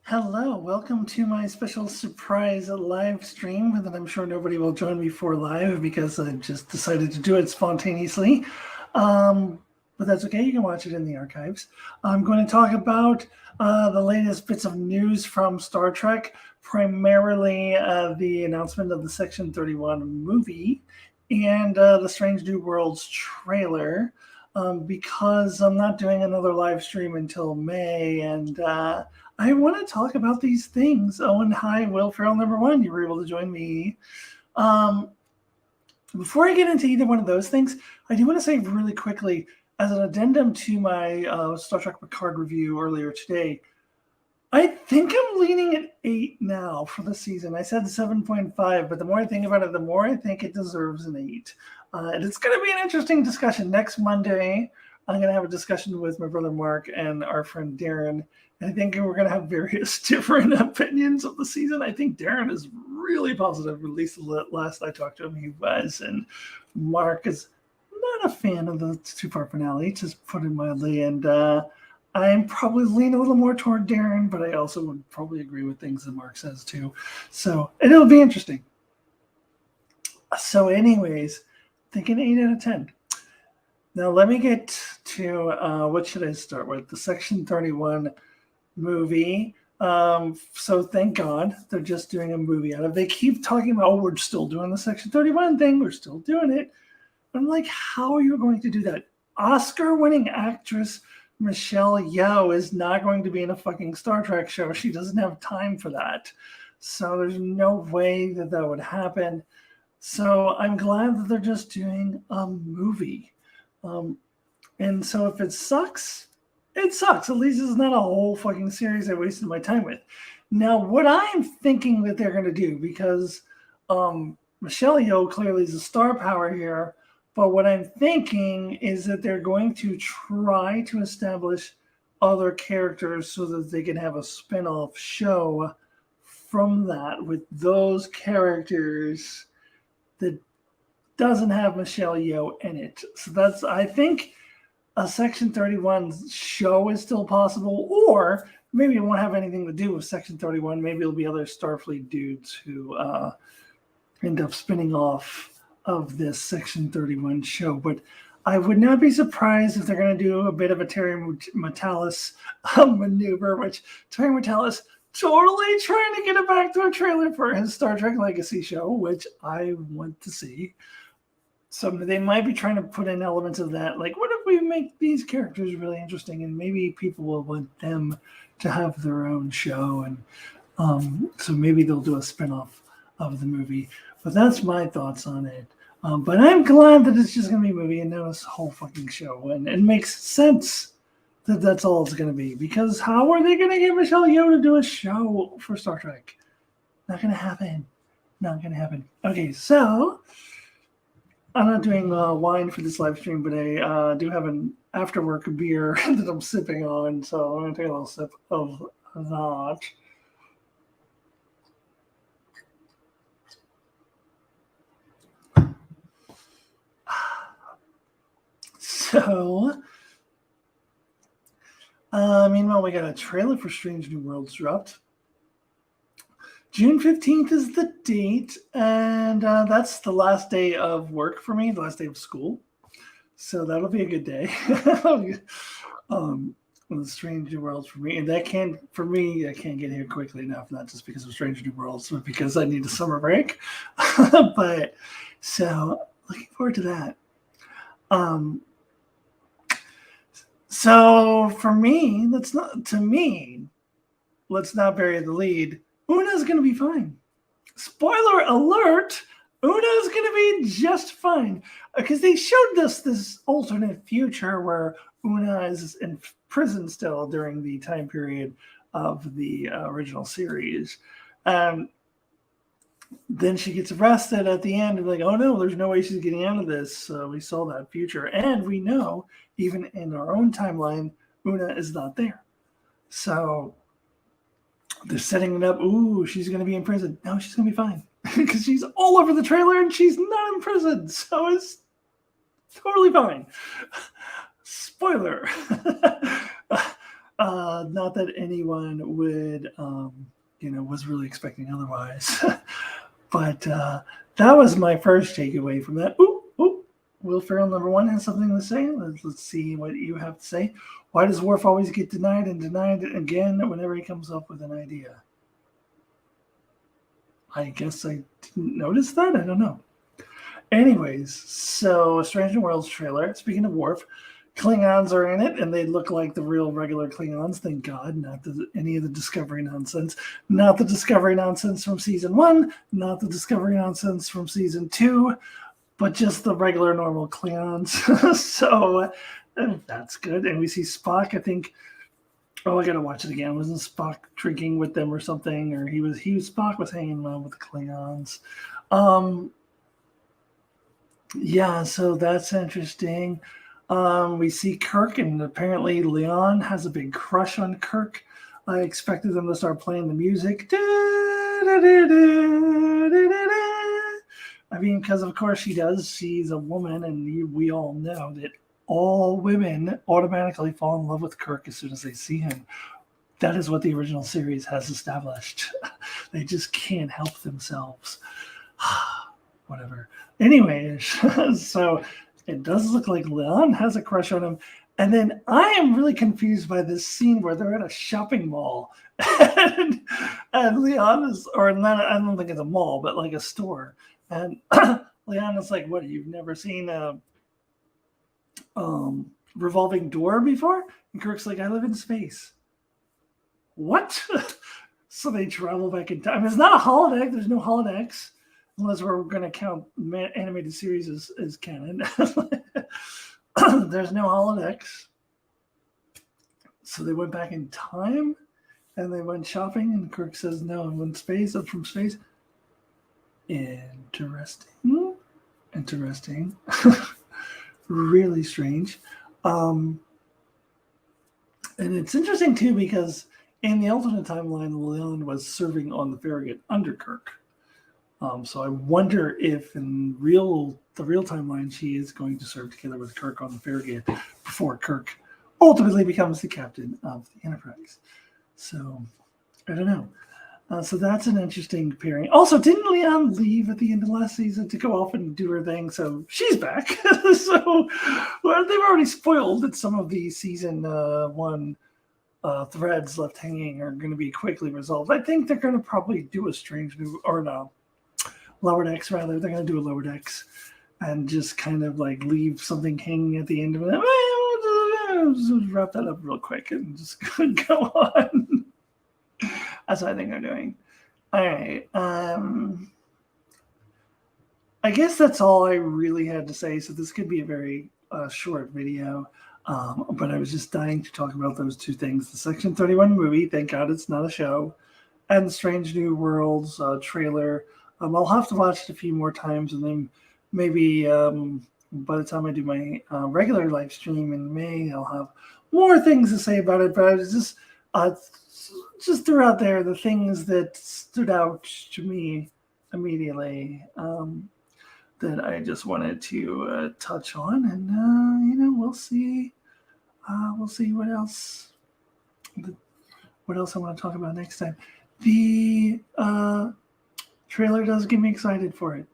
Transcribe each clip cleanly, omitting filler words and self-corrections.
Hello, welcome to my special surprise live stream that I'm sure nobody will join me for live because I just decided to do it spontaneously. But that's okay, you can watch it in the archives. I'm going to talk about the latest bits of news from Star Trek, primarily the announcement of the Section 31 movie and the Strange New Worlds trailer. Because I'm not doing another live stream until May, and I want to talk about these things. Oh, and hi, Will Ferrell, number one. You were able to join me. Before I get into either one of those things, I do want to say really quickly, as an addendum to my Star Trek Picard review earlier today, I think I'm leaning at 8 now for the season. I said 7.5, but the more I think about it, the more I think it deserves an 8. And it's going to be an interesting discussion. Next Monday, I'm going to have a discussion with my brother Mark and our friend Darren. And I think we're going to have various different opinions of the season. I think Darren is really positive, at least the last I talked to him, he was. And Mark is not a fan of the two-part finale, just put it mildly. And I'm probably leaning a little more toward Darren, but I also would probably agree with things that Mark says too. So, and it'll be interesting. So anyways, thinking 8 out of 10. Now let me get to, what should I start with? The Section 31 movie. So thank God they're just doing a movie out of it. They keep talking about, oh, we're still doing the Section 31 thing. We're still doing it. I'm like, how are you going to do that? Oscar-winning actress Michelle Yeoh is not going to be in a fucking Star Trek show. She doesn't have time for that. So there's no way that that would happen. So I'm glad that they're just doing a movie. And so if it sucks, it sucks. At least it's not a whole fucking series I wasted my time with. Now, what I'm thinking that they're going to do, because Michelle Yeoh clearly is a star power here, but what I'm thinking is that they're going to try to establish other characters so that they can have a spin-off show from that with those characters that doesn't have Michelle Yeoh in it. So that's, I think, a Section 31 show is still possible, or maybe it won't have anything to do with Section 31. Maybe it'll be other Starfleet dudes who end up spinning off of this Section 31 show. But I would not be surprised if they're going to do a bit of a Terry Matalas maneuver, which Terry Matalas totally trying to get it back to a trailer for his Star Trek Legacy show, which I want to see. So they might be trying to put in elements of that. Like, what if we make these characters really interesting and maybe people will want them to have their own show? And so maybe they'll do a spinoff of the movie. But that's my thoughts on it. But I'm glad that it's just going to be a movie and not a whole fucking show. And it makes sense that that's all it's going to be. Because how are they going to get Michelle Yeoh to do a show for Star Trek? Not going to happen. Not going to happen. Okay, so I'm not doing wine for this live stream, but I do have an after-work beer that I'm sipping on. So I'm going to take a little sip of that. So, meanwhile, we got a trailer for Strange New Worlds dropped. June 15th is the date, and that's the last day of work for me, the last day of school. So that'll be a good day. The Strange New Worlds for me. And I can't get here quickly enough, not just because of Strange New Worlds, but because I need a summer break. But so looking forward to that. So for me, let's not bury the lead. Una's going to be fine. Spoiler alert, Una's going to be just fine. Because they showed us this alternate future where Una is in prison still during the time period of the original series. Then she gets arrested at the end and like, oh no, there's no way she's getting out of this. We saw that future. And we know, even in our own timeline, Una is not there. So they're setting it up. Ooh, she's going to be in prison. No, she's going to be fine. Because she's all over the trailer and she's not in prison. So it's totally fine. Spoiler. Not that anyone would, was really expecting otherwise. But that was my first takeaway from that. Ooh, Will Ferrell #1 has something to say. Let's see what you have to say. Why does Worf always get denied and denied again whenever he comes up with an idea? I guess I didn't notice that. I don't know. Anyways, so a Strange New Worlds trailer. Speaking of Worf, Klingons are in it, and they look like the real regular Klingons. Thank God, not any of the Discovery nonsense. Not the Discovery nonsense from season 1, not the Discovery nonsense from season 2, but just the regular normal Klingons. So that's good. And we see Spock. I think. Oh, I gotta watch it again. Wasn't Spock drinking with them or something? Or Spock was hanging around with the Klingons. Yeah, so that's interesting. We see Kirk, and apparently Leon has a big crush on Kirk. I expected them to start playing the music. I mean, because of course she does. She's a woman, and we all know that all women automatically fall in love with Kirk as soon as they see him. That is what the original series has established. They just can't help themselves. Whatever. Anyways, so it does look like Leon has a crush on him. And then I am really confused by this scene where they're at a shopping mall. and Leon is, or not, I don't think it's a mall, but like a store. And Leon is like, what, you've never seen a revolving door before? And Kirk's like, I live in space. What? So they travel back in time. It's not a holodeck. There's no holodecks. Unless we're going to count animated series as canon. There's no holodecks. So they went back in time and they went shopping, and Kirk says, no, I'm in space. I'm from space. Interesting. Really strange. And it's interesting, too, because in the alternate timeline, Leon was serving on the Farragut under Kirk. So I wonder if in the real timeline, she is going to serve together with Kirk on the Farragut before Kirk ultimately becomes the captain of the Enterprise. So I don't know. So that's an interesting pairing. Also, didn't Leon leave at the end of last season to go off and do her thing? So she's back. So they've already spoiled that some of the season 1 threads left hanging are going to be quickly resolved. I think they're going to probably do a Strange New, or no, Lower Decks rather. They're going to do a Lower Decks and just kind of like leave something hanging at the end of it. Just wrap that up real quick and just go on. That's what I think they're doing. All right. I guess that's all I really had to say. So this could be a very short video. But I was just dying to talk about those two things. The Section 31 movie, thank God it's not a show, and the Strange New Worlds trailer. I'll have to watch it a few more times, and then maybe by the time I do my regular live stream in May, I'll have more things to say about it. But I was just threw out there the things that stood out to me immediately that I just wanted to touch on, and we'll see. We'll see what else I want to talk about next time. The trailer does get me excited for it.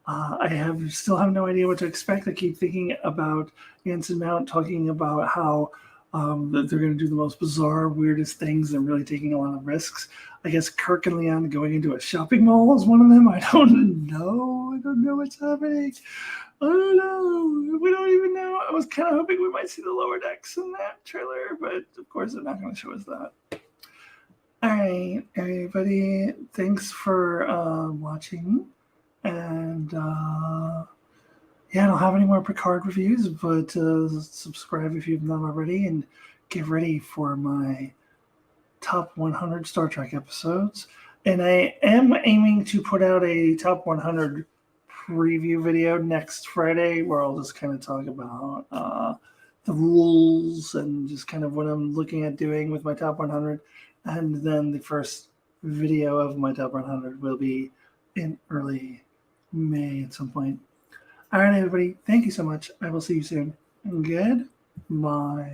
I still have no idea what to expect. I keep thinking about Anson Mount talking about how that they're going to do the most bizarre, weirdest things and really taking a lot of risks. I guess Kirk and Leon going into a shopping mall is one of them. I don't know. I don't know what's happening. I don't know. We don't even know. I was kind of hoping we might see the Lower Decks in that trailer, but of course they're not going to show us that. All right, everybody. Thanks for watching. And I don't have any more Picard reviews, but subscribe if you've not already, and get ready for my top 100 Star Trek episodes. And I am aiming to put out a top 100 preview video next Friday, where I'll just kind of talk about the rules and just kind of what I'm looking at doing with my top 100. And then the first video of my top 100 will be in early May at some point. All right, everybody. Thank you so much. I will see you soon. Good. my